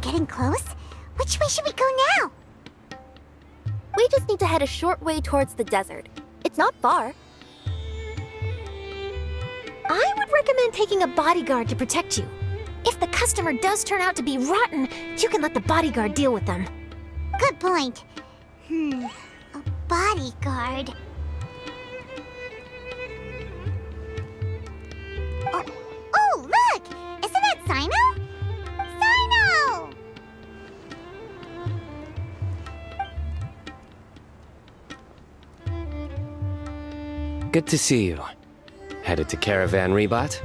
getting close. Which way should we go now? We just need to head a short way towards the desert. It's not far. I would recommend taking a bodyguard to protect you. If the customer does turn out to be rotten, you can let the bodyguard deal with them. Good point. A bodyguard. Oh, look! Isn't that Sino? Sino! Good to see you. Headed to Caravan Rebot?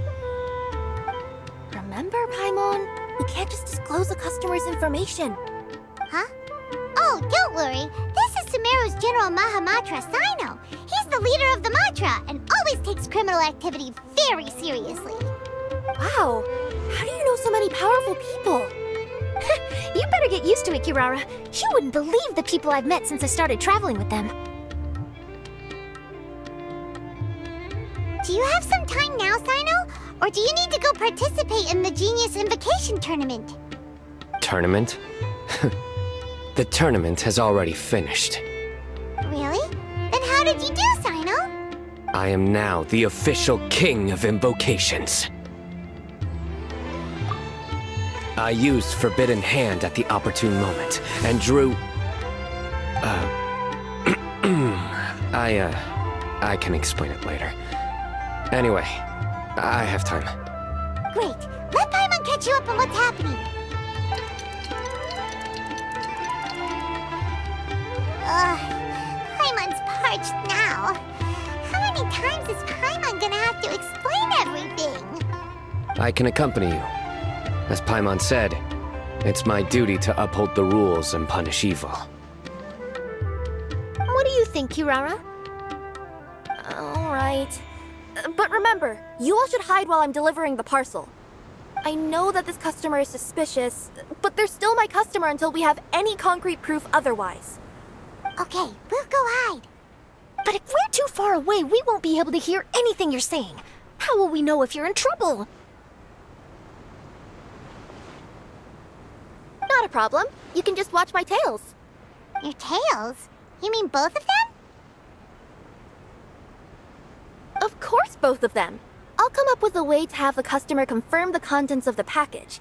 Remember, Paimon? We can't just disclose a customer's information. Huh? Oh, don't worry. This is Sumeru's General Mahamatra, Sino. He's the leader of the Matra and always takes criminal activity very seriously. Wow, how do you know so many powerful people? You better get used to it, Kirara. You wouldn't believe the people I've met since I started traveling with them. Do you have some time now, Sino? Or do you need to go participate in the Genius Invocation Tournament? Tournament? The tournament has already finished. Really? Then how did you do, Sino? I am now the official king of invocations. I used Forbidden Hand at the opportune moment, and drew... I can explain it later. Anyway, I have time. Great. Let Paimon catch you up on what's happening. Paimon's parched now. How many times is Paimon gonna have to explain everything? I can accompany you. As Paimon said, it's my duty to uphold the rules and punish evil. What do you think, Kirara? All right. But remember, you all should hide while I'm delivering the parcel. I know that this customer is suspicious, but they're still my customer until we have any concrete proof otherwise. Okay, we'll go hide. But if we're too far away, we won't be able to hear anything you're saying. How will we know if you're in trouble? Not a problem. You can just watch my tails. Your tails? You mean both of them? Of course, both of them. I'll come up with a way to have the customer confirm the contents of the package.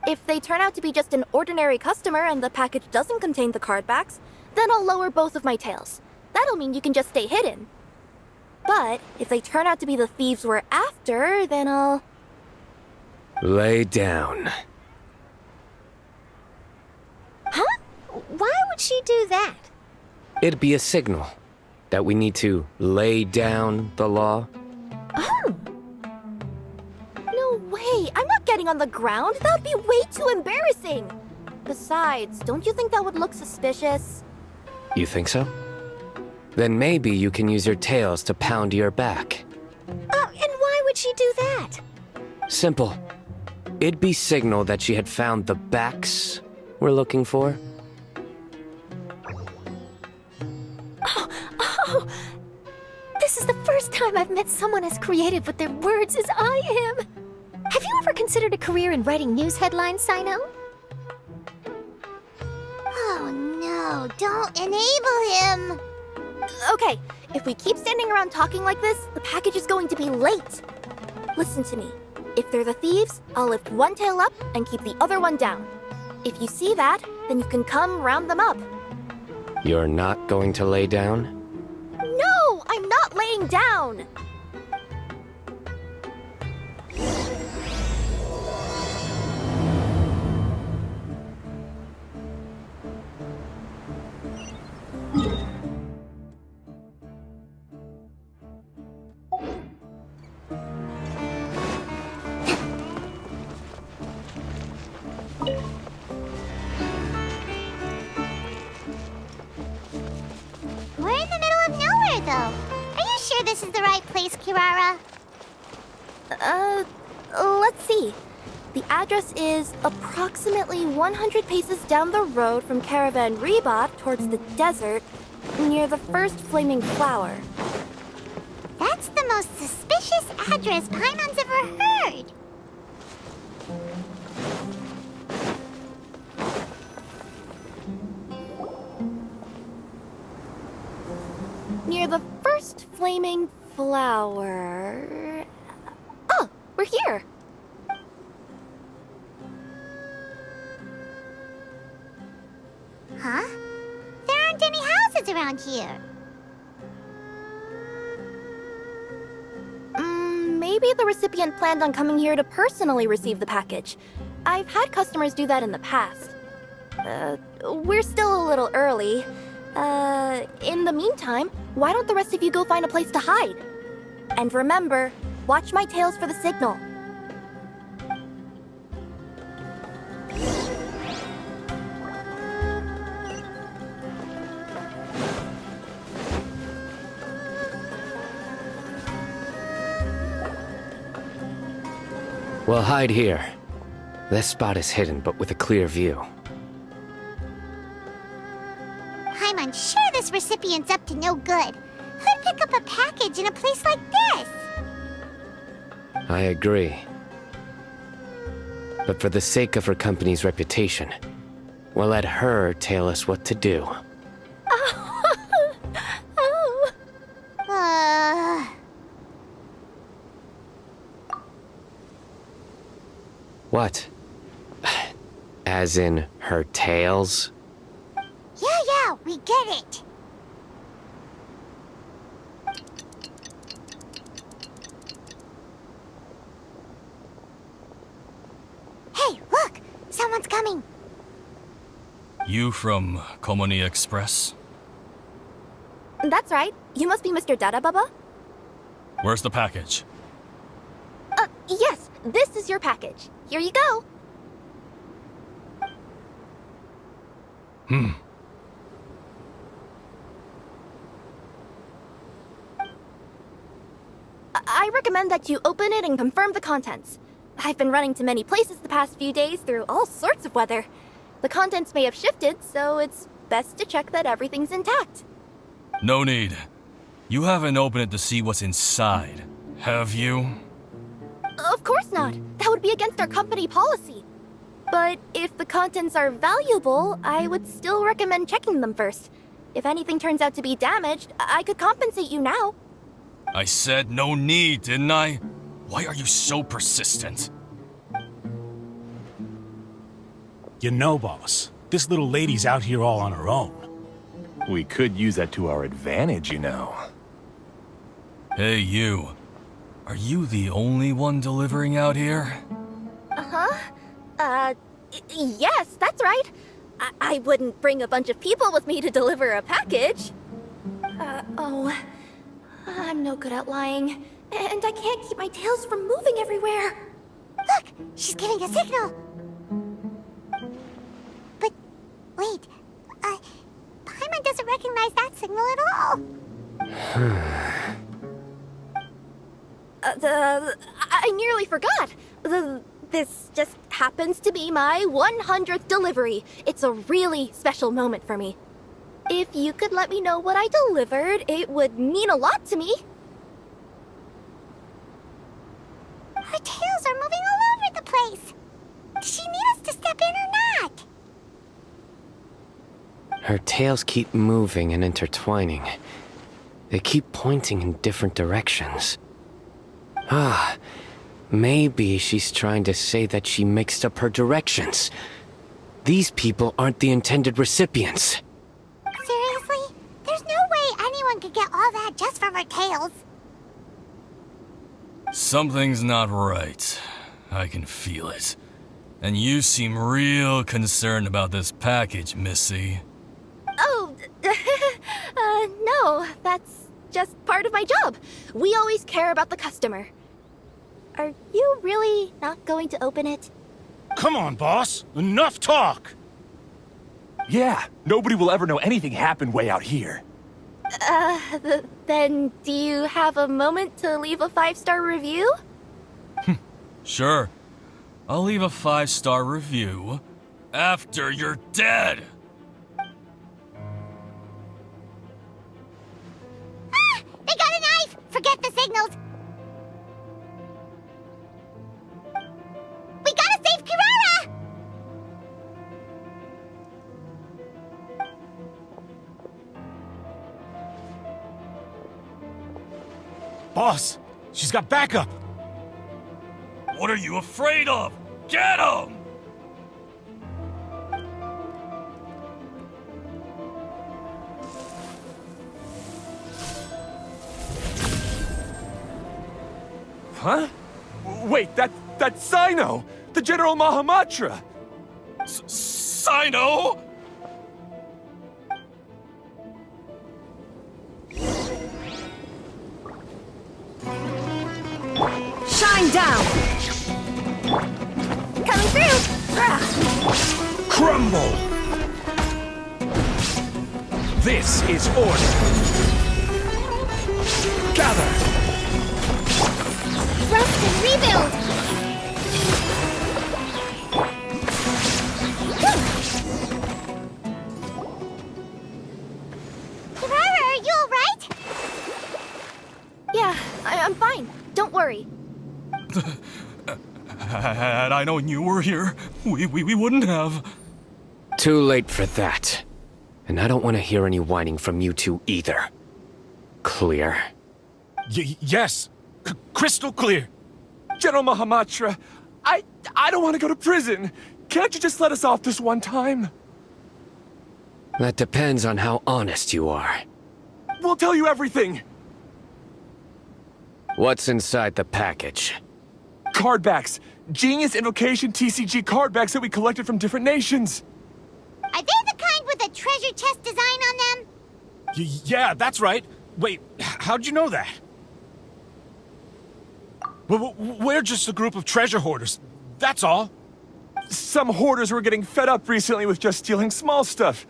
If they turn out to be just an ordinary customer and the package doesn't contain the card backs, then I'll lower both of my tails. That'll mean you can just stay hidden. But if they turn out to be the thieves we're after, then I'll... Lay down. Huh? Why would she do that? It'd be a signal that we need to lay down the law. Oh. No way! I'm not getting on the ground! That would be way too embarrassing! Besides, don't you think that would look suspicious? You think so? Then maybe you can use your tails to pound your back. And why would she do that? Simple. It'd be signal that she had found the backs we're looking for. Oh, this is the first time I've met someone as creative with their words as I am. Have you ever considered a career in writing news headlines, Sino? Oh no, don't enable him! Okay, if we keep standing around talking like this, the package is going to be late. Listen to me. If they're the thieves, I'll lift one tail up and keep the other one down. If you see that, then you can come round them up. You're not going to lay down? No, I'm not laying down! We're in the middle of nowhere, though. Are you sure this is the right place, Kirara? Let's see. The address is approximately 100 paces down the road from Caravan Rebot towards the desert, near the first flaming flower. That's the most suspicious address Paimon's ever heard. first flaming flower... Oh, we're here! Huh? There aren't any houses around here. Maybe the recipient planned on coming here to personally receive the package. I've had customers do that in the past. We're still a little early. In the meantime, why don't the rest of you go find a place to hide? And remember, watch my tails for the signal. We'll hide here. This spot is hidden, but with a clear view. I'm unsure this recipient's up to no good. Who'd pick up a package in a place like this? I agree. But for the sake of her company's reputation, we'll let her tell us what to do. Oh. What? As in her tails? Yeah, we get it. Hey, look! Someone's coming. You from Komoni Express? That's right. You must be Mr. Dada Baba? Where's the package? Yes, this is your package. Here you go. I recommend that you open it and confirm the contents. I've been running to many places the past few days through all sorts of weather. The contents may have shifted, so it's best to check that everything's intact. No need. You haven't opened it to see what's inside, have you? Of course not. That would be against our company policy. But if the contents are valuable, I would still recommend checking them first. If anything turns out to be damaged, I could compensate you now. I said no need, didn't I? Why are you so persistent? You know, boss, this little lady's out here all on her own. We could use that to our advantage, you know. Hey, you. Are you the only one delivering out here? Yes, that's right. I wouldn't bring a bunch of people with me to deliver a package. I'm no good at lying. And I can't keep my tails from moving everywhere. Look, she's giving a signal. But, wait, Paimon doesn't recognize that signal at all. I nearly forgot. This just happens to be my 100th delivery. It's a really special moment for me. If you could let me know what I delivered, it would mean a lot to me. Her tails are moving all over the place. Does she need us to step in or not? Her tails keep moving and intertwining. They keep pointing in different directions. Maybe she's trying to say that she mixed up her directions. These people aren't the intended recipients. Seriously? There's no way anyone could get all that just from her tails. Something's not right. I can feel it. And you seem real concerned about this package, Missy. Oh, no, that's just part of my job. We always care about the customer. Are you really not going to open it? Come on, boss. Enough talk. Yeah, nobody will ever know anything happened way out here. Then do you have a moment to leave a 5-star review? Sure. I'll leave a 5-star review after you're dead. They got a knife! Forget the signals! We gotta save Kirara! Boss, she's got backup. What are you afraid of? Get him! Huh? Wait, that's Sino! The General Mahamatra! Sino? Shine down! Coming through! Crumble! This is order. Gather! Rust and rebuild! Kirara, are you alright? Yeah, I'm fine. Don't worry. Had I known you were here, we wouldn't have. Too late for that. And I don't want to hear any whining from you two either. Clear? Yes. Crystal clear. General Mahamatra, I don't want to go to prison. Can't you just let us off this one time? That depends on how honest you are. We'll tell you everything. What's inside the package? Card backs. Genius Invocation TCG card backs that we collected from different nations. Are they the kind with a treasure chest design on them? Yeah, that's right. Wait, how'd you know that? We're just a group of treasure hoarders. That's all. Some hoarders were getting fed up recently with just stealing small stuff.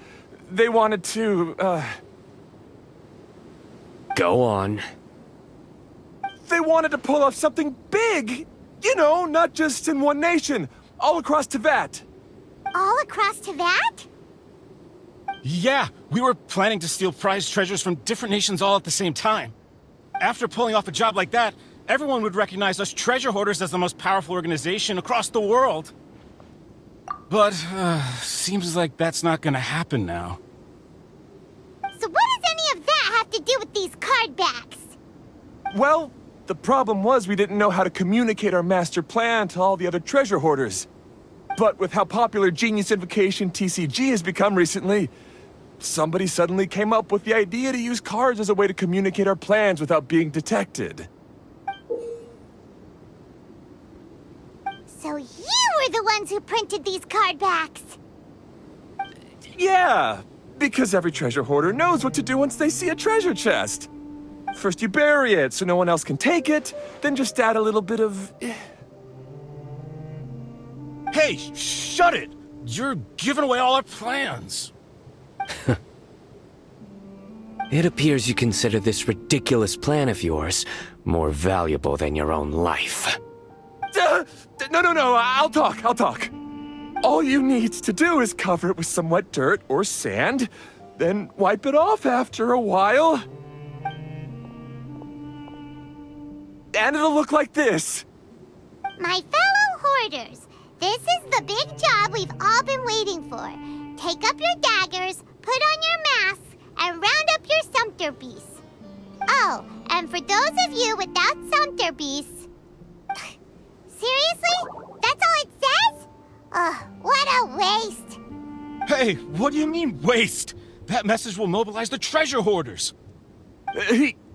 They wanted to, Go on. They wanted to pull off something big! You know, not just in one nation, all across Tibet. All across Tibet? Yeah, we were planning to steal prized treasures from different nations all at the same time. After pulling off a job like that, everyone would recognize us treasure hoarders as the most powerful organization across the world. But, seems like that's not gonna happen now. So what does any of that have to do with these card backs? Well, the problem was we didn't know how to communicate our master plan to all the other treasure hoarders. But with how popular Genius Invocation TCG has become recently, somebody suddenly came up with the idea to use cards as a way to communicate our plans without being detected. So you were the ones who printed these card backs? Yeah, because every treasure hoarder knows what to do once they see a treasure chest. First you bury it so no one else can take it, then just add a little bit of... Hey, shut it! You're giving away all our plans. It appears you consider this ridiculous plan of yours more valuable than your own life. No, I'll talk. All you need to do is cover it with some wet dirt or sand, then wipe it off after a while. And it'll look like this. My fellow hoarders, this is the big job we've all been waiting for. Take up your daggers, put on your masks, and round up your sumpter beasts. Oh, and for those of you without sumpter beasts... Seriously? That's all it says? Ugh, what a waste. Hey, what do you mean, waste? That message will mobilize the treasure hoarders.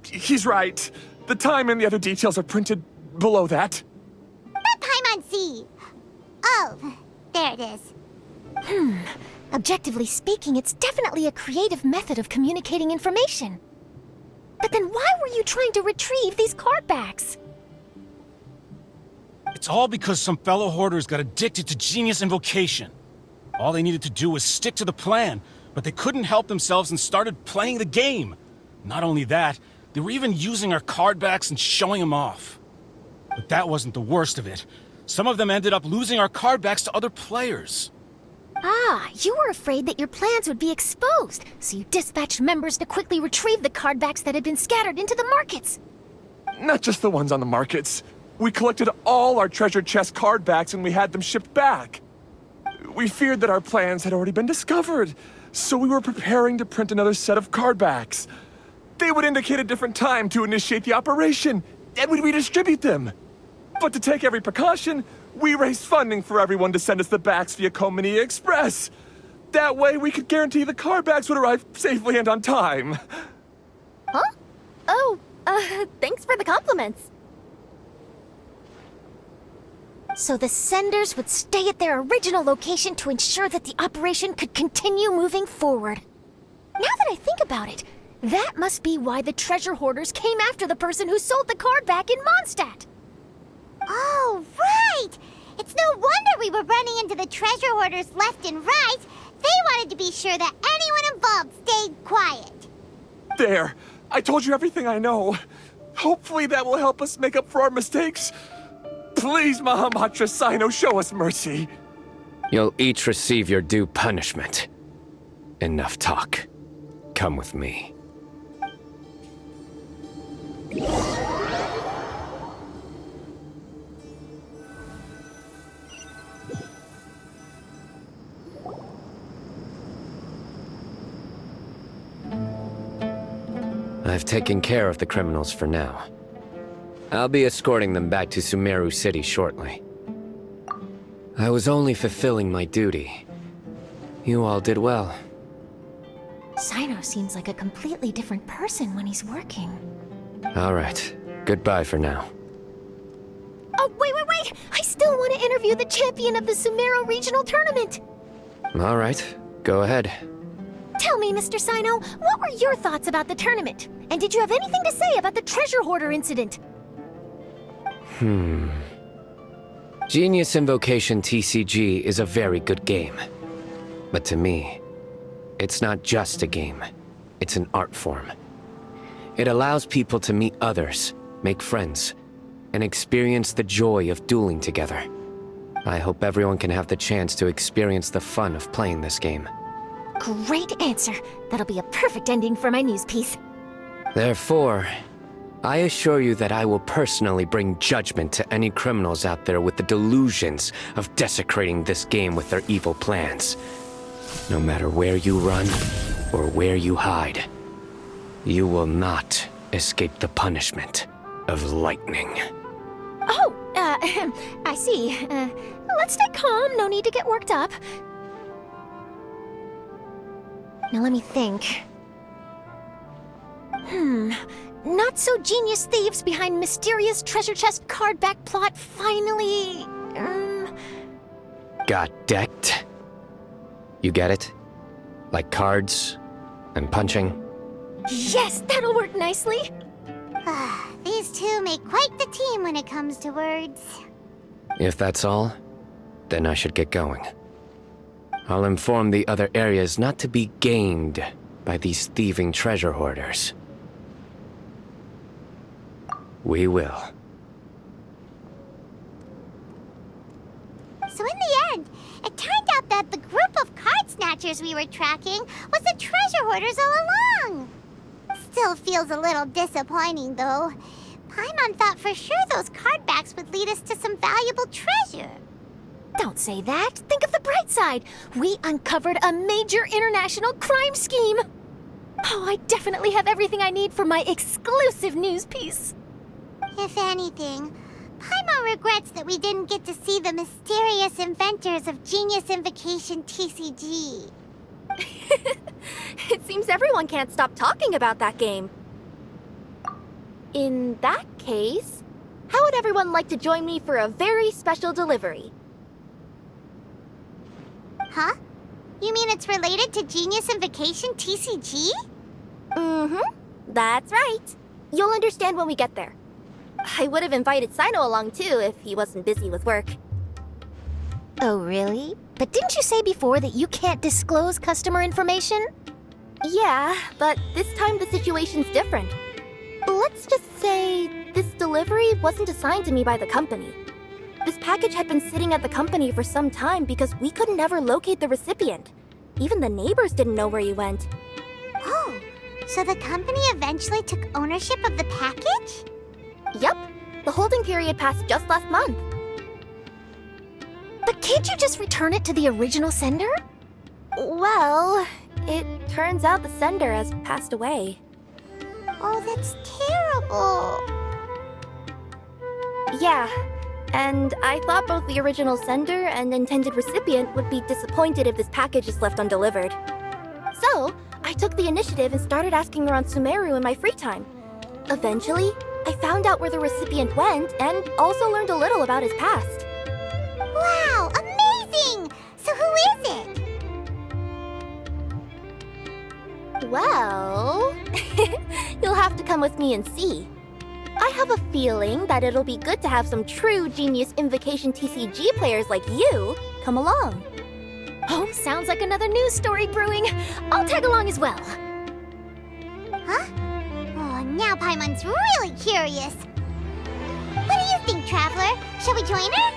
He's right. The time and the other details are printed below that. That Paimon-si. Oh, there it is. Objectively speaking, it's definitely a creative method of communicating information. But then why were you trying to retrieve these card backs? It's all because some fellow hoarders got addicted to Genius Invocation. All they needed to do was stick to the plan, but they couldn't help themselves and started playing the game. Not only that, they were even using our card backs and showing them off. But that wasn't the worst of it. Some of them ended up losing our card backs to other players. Ah, you were afraid that your plans would be exposed, so you dispatched members to quickly retrieve the card backs that had been scattered into the markets. Not just the ones on the markets. We collected all our treasure chest card backs and we had them shipped back. We feared that our plans had already been discovered, so we were preparing to print another set of card backs. they would indicate a different time to initiate the operation, and we'd redistribute them. But to take every precaution, we raised funding for everyone to send us the backs via Komini Express. That way, we could guarantee the car bags would arrive safely and on time. Huh? Oh, thanks for the compliments. So the senders would stay at their original location to ensure that the operation could continue moving forward. Now that I think about it, that must be why the treasure hoarders came after the person who sold the card back in Mondstadt. Oh, right! It's no wonder we were running into the treasure hoarders left and right. They wanted to be sure that anyone involved stayed quiet. There, I told you everything I know. Hopefully that will help us make up for our mistakes. Please, Mahamatra Sino, show us mercy. You'll each receive your due punishment. Enough talk. Come with me. I've taken care of the criminals for now. I'll be escorting them back to Sumeru City shortly. I was only fulfilling my duty. You all did well. Sino seems like a completely different person when he's working. All right. Goodbye for now. Oh, wait! I still want to interview the champion of the Sumeru Regional Tournament! All right. Go ahead. Tell me, Mr. Sino, what were your thoughts about the tournament? And did you have anything to say about the treasure hoarder incident? Genius Invocation TCG is a very good game. But to me, it's not just a game. It's an art form. It allows people to meet others, make friends, and experience the joy of dueling together. I hope everyone can have the chance to experience the fun of playing this game. Great answer. That'll be a perfect ending for my news piece. Therefore, I assure you that I will personally bring judgment to any criminals out there with the delusions of desecrating this game with their evil plans. No matter where you run or where you hide, you will not escape the punishment of lightning. Oh, I see. Let's stay calm. No need to get worked up. Now let me think. Not so genius thieves behind mysterious treasure chest card back plot finally... Got decked? You get it? Like cards and punching? Yes, that'll work nicely. These two make quite the team when it comes to words. If that's all, then I should get going. I'll inform the other areas not to be gamed by these thieving treasure hoarders. We will. So in the end, it turned out that the group of card snatchers we were tracking was the treasure hoarders all along. Still feels a little disappointing, though. Paimon thought for sure those card backs would lead us to some valuable treasure. Don't say that. Think of the bright side. We uncovered a major international crime scheme. Oh, I definitely have everything I need for my exclusive news piece. If anything, Paimon regrets that we didn't get to see the mysterious inventors of Genius Invocation TCG. It seems everyone can't stop talking about that game. In that case, how would everyone like to join me for a very special delivery? Huh? You mean it's related to Genius Invocation TCG? That's right. You'll understand when we get there. I would have invited Sino along too if he wasn't busy with work. Oh, really? But didn't you say before that you can't disclose customer information? Yeah, but this time the situation's different. Let's just say this delivery wasn't assigned to me by the company. This package had been sitting at the company for some time because we couldn't ever locate the recipient. Even the neighbors didn't know where he went. Oh, so the company eventually took ownership of the package? Yup, the holding period passed just last month. But can't you just return it to the original sender? Well, it turns out the sender has passed away. Oh, that's terrible. Yeah, and I thought both the original sender and intended recipient would be disappointed if this package is left undelivered. So, I took the initiative and started asking around Sumeru in my free time. Eventually, I found out where the recipient went and also learned a little about his past. Wow, amazing! So who is it? Well, you'll have to come with me and see. I have a feeling that it'll be good to have some true Genius Invocation TCG players like you come along. Oh, sounds like another news story brewing. I'll tag along as well. Huh? Oh, now Paimon's really curious. What do you think, Traveler? Shall we join her?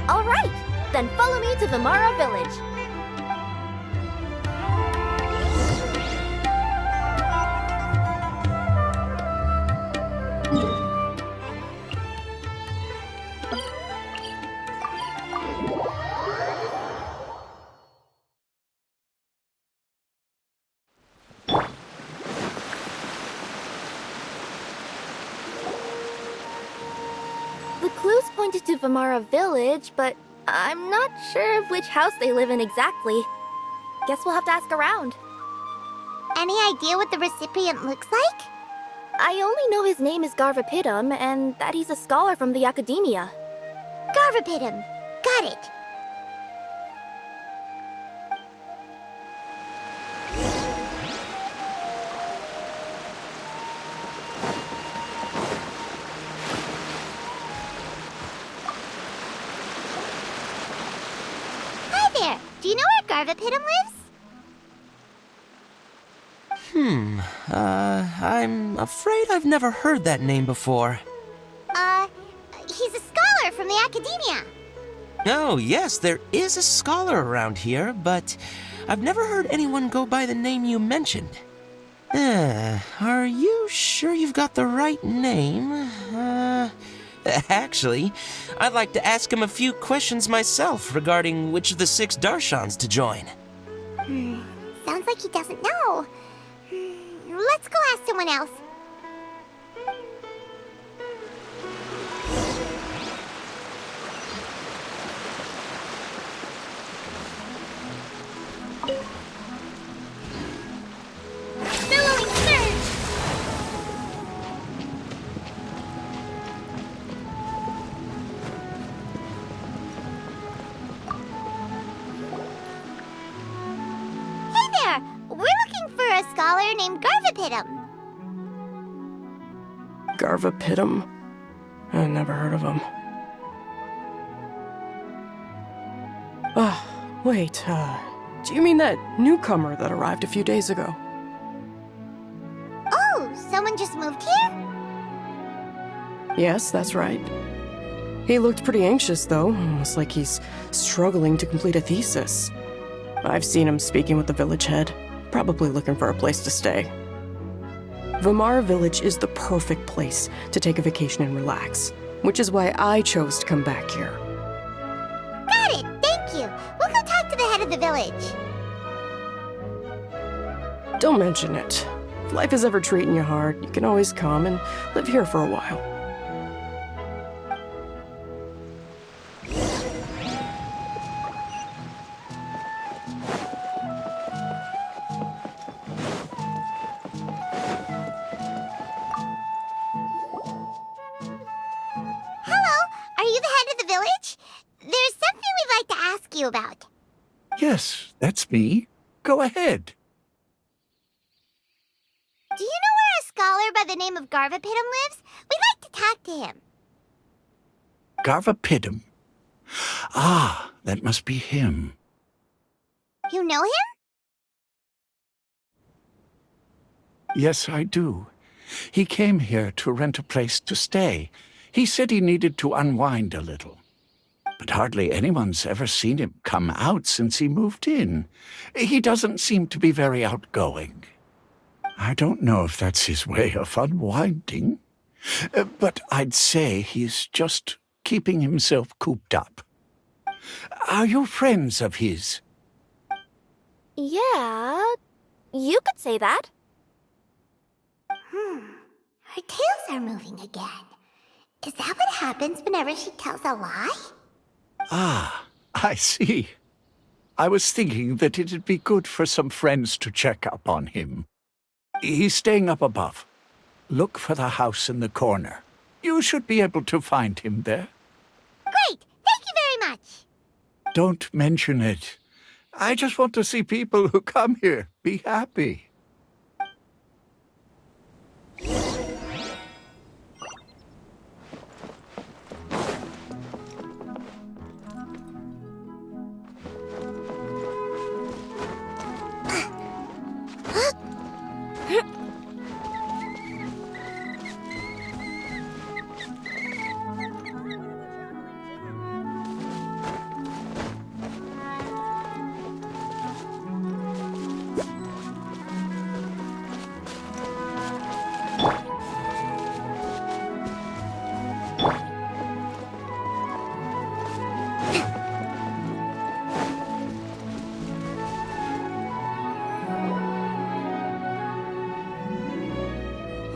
All right, then follow me to Vimara Village. The clues pointed to Vimara Village, but I'm not sure of which house they live in exactly. Guess we'll have to ask around. Any idea what the recipient looks like? I only know his name is Garvapitum and that he's a scholar from the Academia. Garvapitum. Got it. Hi there. Do you know where Garvapitum lives? I'm afraid I've never heard that name before. He's a scholar from the Academia. Oh, yes, there is a scholar around here, but I've never heard anyone go by the name you mentioned. Are you sure you've got the right name? Actually, I'd like to ask him a few questions myself regarding which of the 6 Darshans to join. Sounds like he doesn't know. Let's go ask someone else. Billowing surge! Hey there! We're looking for a scholar named Garvapitum. Garvapitum? I never heard of him. Wait, do you mean that newcomer that arrived a few days ago? Oh, someone just moved here? Yes, that's right. He looked pretty anxious, though, almost like he's struggling to complete a thesis. I've seen him speaking with the village head, probably looking for a place to stay. Vimara Village is the perfect place to take a vacation and relax, which is why I chose to come back here. Got it, thank you. We'll go talk to the head of the village. Don't mention it. If life is ever treating you hard, you can always come and live here for a while. Hello, are you the head of the village? There's something we'd like to ask you about. Yes, that's me. Go ahead. Do you know where a scholar by the name of Garvapitum lives? We'd like to talk to him. Garvapitum. Ah, that must be him. You know him? Yes, I do. He came here to rent a place to stay. He said he needed to unwind a little. But hardly anyone's ever seen him come out since he moved in. He doesn't seem to be very outgoing. I don't know if that's his way of unwinding, but I'd say he's just keeping himself cooped up. Are you friends of his? Yeah, you could say that. Her tails are moving again. Is that what happens whenever she tells a lie? Ah, I see. I was thinking that it'd be good for some friends to check up on him. He's staying up above. Look for the house in the corner. You should be able to find him there. Great! Thank you very much! Don't mention it. I just want to see people who come here be happy.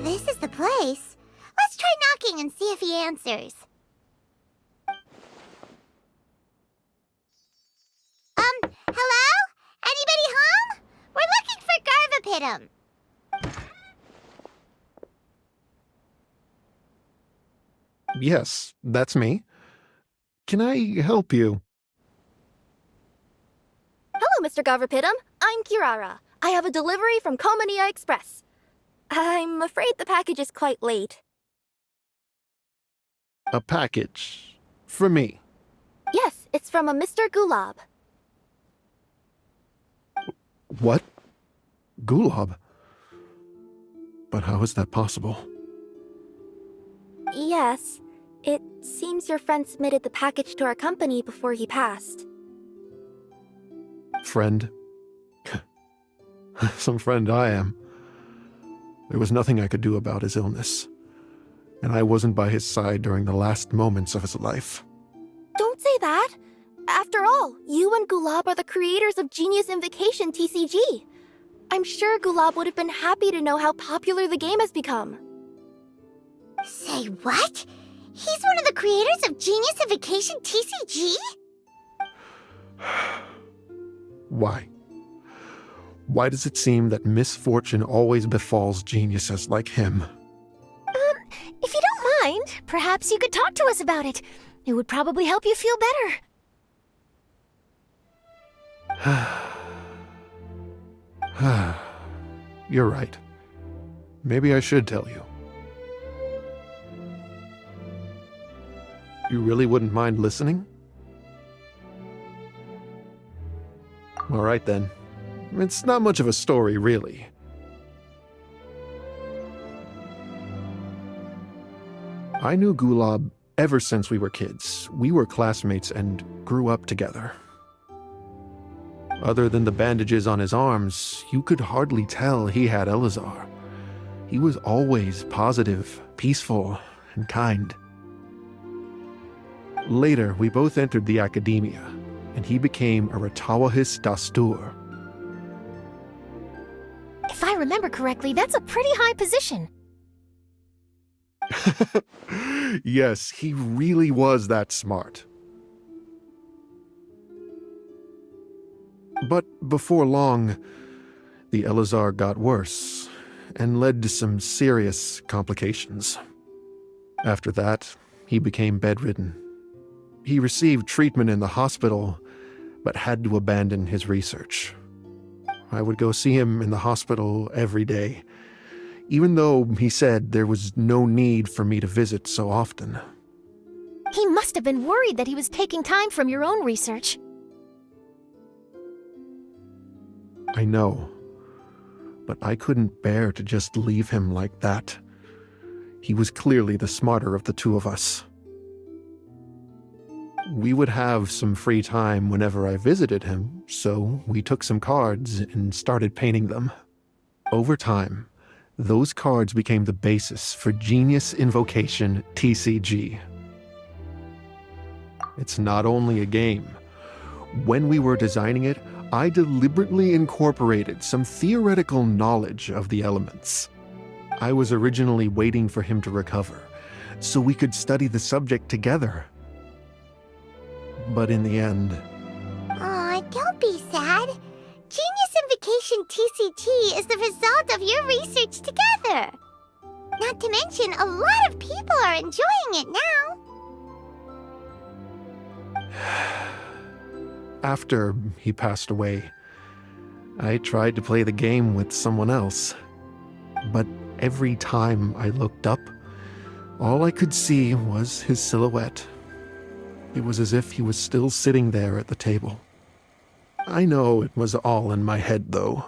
This is the place. Let's try knocking and see if he answers. Hello? Anybody home? We're looking for Garvapitum. Yes, that's me. Can I help you? Hello, Mr. Garvapitum. I'm Kirara. I have a delivery from Komania Express. I'm afraid the package is quite late. A package. For me. Yes, it's from a Mr. Gulab. What? Gulab? But how is that possible? Yes, it seems your friend submitted the package to our company before he passed. Friend? Some friend I am. There was nothing I could do about his illness, and I wasn't by his side during the last moments of his life. Don't say that! After all, you and Gulab are the creators of Genius Invocation TCG. I'm sure Gulab would have been happy to know how popular the game has become. Say what? He's one of the creators of Genius Invocation TCG? Why? Why does it seem that misfortune always befalls geniuses like him? If you don't mind, perhaps you could talk to us about it. It would probably help you feel better. You're right. Maybe I should tell you. You really wouldn't mind listening? All right then. It's not much of a story, really. I knew Gulab ever since we were kids. We were classmates and grew up together. Other than the bandages on his arms, you could hardly tell he had Elazar. He was always positive, peaceful, and kind. Later, we both entered the academia, and he became a Ratawahis Dastur. If I remember correctly, that's a pretty high position. Yes, he really was that smart. But before long, the Elazar got worse and led to some serious complications. After that, he became bedridden. He received treatment in the hospital, but had to abandon his research. I would go see him in the hospital every day, even though he said there was no need for me to visit so often. He must have been worried that he was taking time from your own research. I know, but I couldn't bear to just leave him like that. He was clearly the smarter of the two of us. We would have some free time whenever I visited him, so we took some cards and started painting them. Over time, those cards became the basis for Genius Invocation TCG. It's not only a game. When we were designing it, I deliberately incorporated some theoretical knowledge of the elements. I was originally waiting for him to recover, so we could study the subject together. But in the end... Aw, don't be sad. Genius Invocation TCG is the result of your research together. Not to mention, a lot of people are enjoying it now. After he passed away, I tried to play the game with someone else. But every time I looked up, all I could see was his silhouette. It was as if he was still sitting there at the table. I know it was all in my head, though.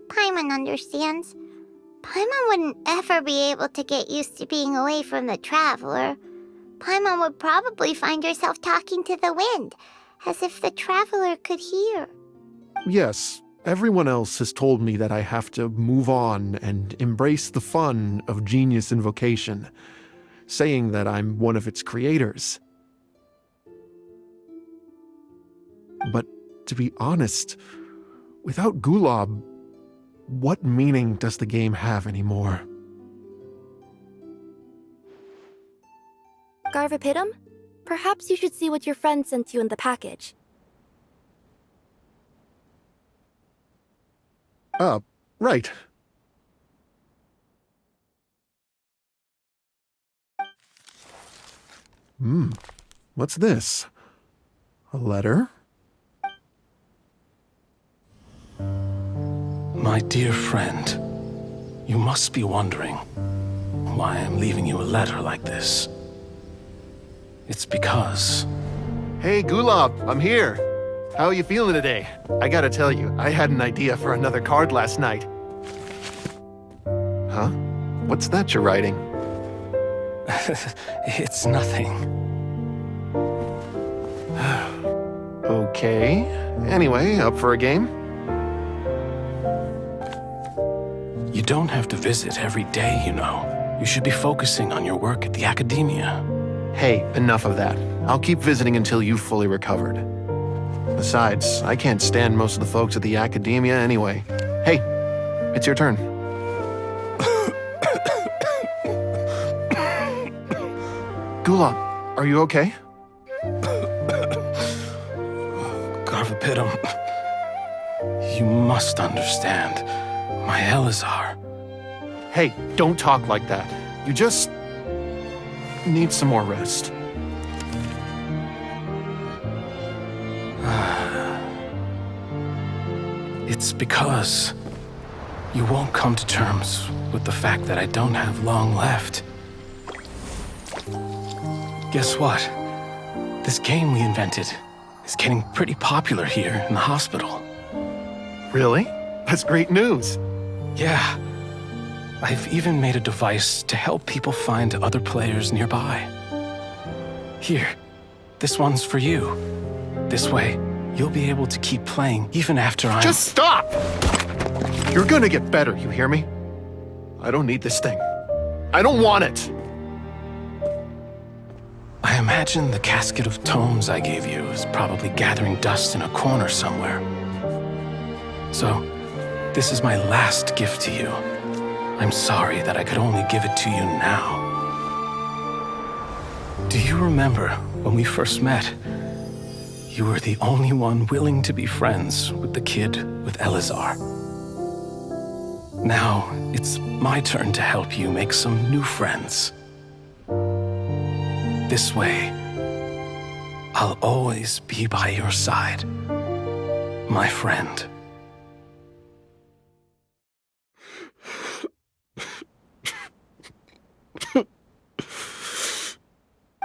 Paimon understands. Paimon wouldn't ever be able to get used to being away from the Traveler. Paimon would probably find herself talking to the wind, as if the Traveler could hear. Yes, everyone else has told me that I have to move on and embrace the fun of Genius Invocation, saying that I'm one of its creators. But to be honest, without Gulob, what meaning does the game have anymore? Garvapitum, perhaps you should see what your friend sent you in the package. Right. What's this? A letter? My dear friend, you must be wondering why I'm leaving you a letter like this. It's because... Hey, Gulob, I'm here. How are you feeling today? I gotta tell you, I had an idea for another card last night. Huh? What's that you're writing? It's nothing. Okay. Anyway, up for a game? You don't have to visit every day, you know. You should be focusing on your work at the academia. Hey, enough of that. I'll keep visiting until you've fully recovered. Besides, I can't stand most of the folks at the academia anyway. Hey, it's your turn. Gulob, are you okay? Garvapitum, you must understand. My Elazar. Hey, don't talk like that. You just need some more rest. It's because you won't come to terms with the fact that I don't have long left. Guess what? This game we invented is getting pretty popular here in the hospital. Really? That's great news. Yeah. I've even made a device to help people find other players nearby. Here, this one's for you. This way, you'll be able to keep playing even after I'm... Just stop! You're gonna get better, you hear me? I don't need this thing. I don't want it! I imagine the casket of tomes I gave you is probably gathering dust in a corner somewhere. So, this is my last gift to you. I'm sorry that I could only give it to you now. Do you remember when we first met? You were the only one willing to be friends with the kid with Elazar. Now, it's my turn to help you make some new friends. This way, I'll always be by your side, my friend.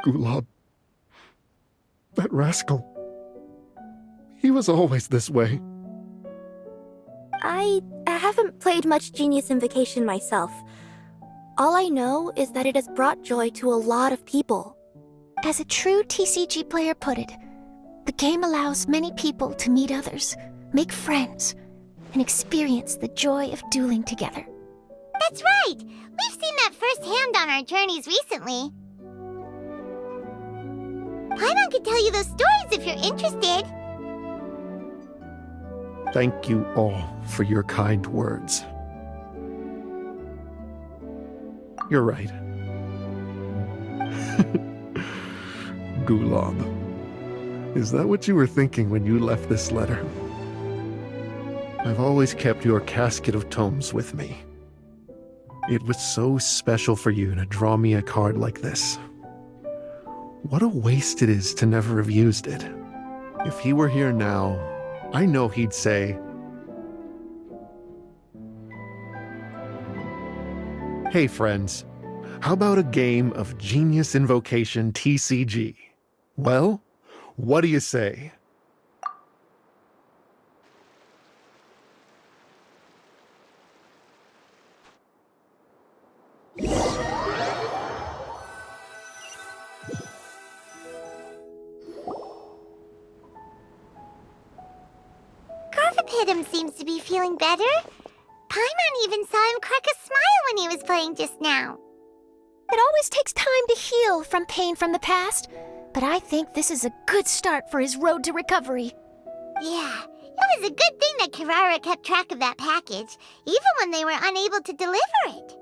Gulob. That rascal. He was always this way. I haven't played much Genius Invocation myself. All I know is that it has brought joy to a lot of people. As a true TCG player put it, the game allows many people to meet others, make friends, and experience the joy of dueling together. That's right! We've seen that firsthand on our journeys recently. Paimon could tell you those stories if you're interested. Thank you all for your kind words. You're right. Gulob. Is that what you were thinking when you left this letter? I've always kept your casket of tomes with me. It was so special for you to draw me a card like this. What a waste it is to never have used it. If he were here now, I know he'd say, "Hey friends, how about a game of Genius Invocation TCG? Well, what do you say?" Garfapidum seems to be feeling better. Paimon even saw him crack a smile when he was playing just now. It always takes time to heal from pain from the past, but I think this is a good start for his road to recovery. Yeah, it was a good thing that Kirara kept track of that package, even when they were unable to deliver it.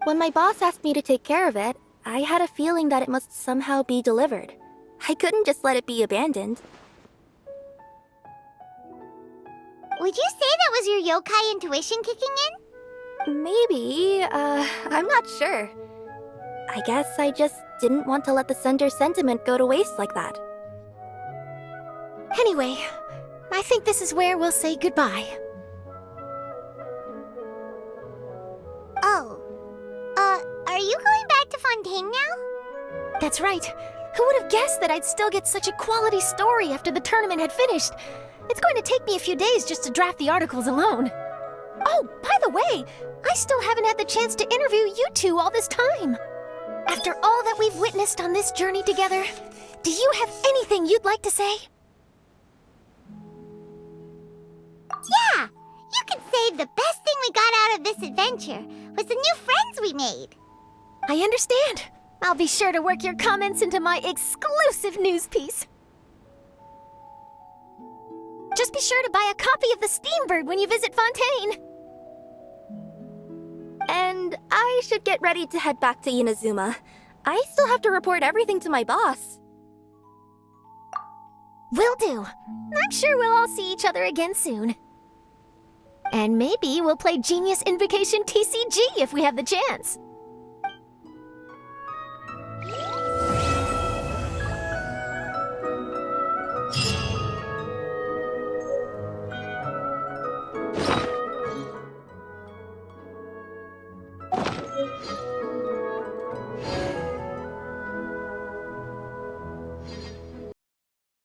When my boss asked me to take care of it, I had a feeling that it must somehow be delivered. I couldn't just let it be abandoned. Would you say that was your yokai intuition kicking in? Maybe, I'm not sure. I guess I just didn't want to let the sender's sentiment go to waste like that. Anyway, I think this is where we'll say goodbye. Oh. Are you going back to Fontaine now? That's right. Who would have guessed that I'd still get such a quality story after the tournament had finished? It's going to take me a few days just to draft the articles alone. Oh, by the way, I still haven't had the chance to interview you two all this time. After all that we've witnessed on this journey together, do you have anything you'd like to say? Yeah! You could say the best thing we got out of this adventure was the new friends we made. I understand. I'll be sure to work your comments into my exclusive news piece. Just be sure to buy a copy of the Steambird when you visit Fontaine. And I should get ready to head back to Inazuma. I still have to report everything to my boss. Will do. I'm sure we'll all see each other again soon. And maybe we'll play Genius Invocation TCG if we have the chance.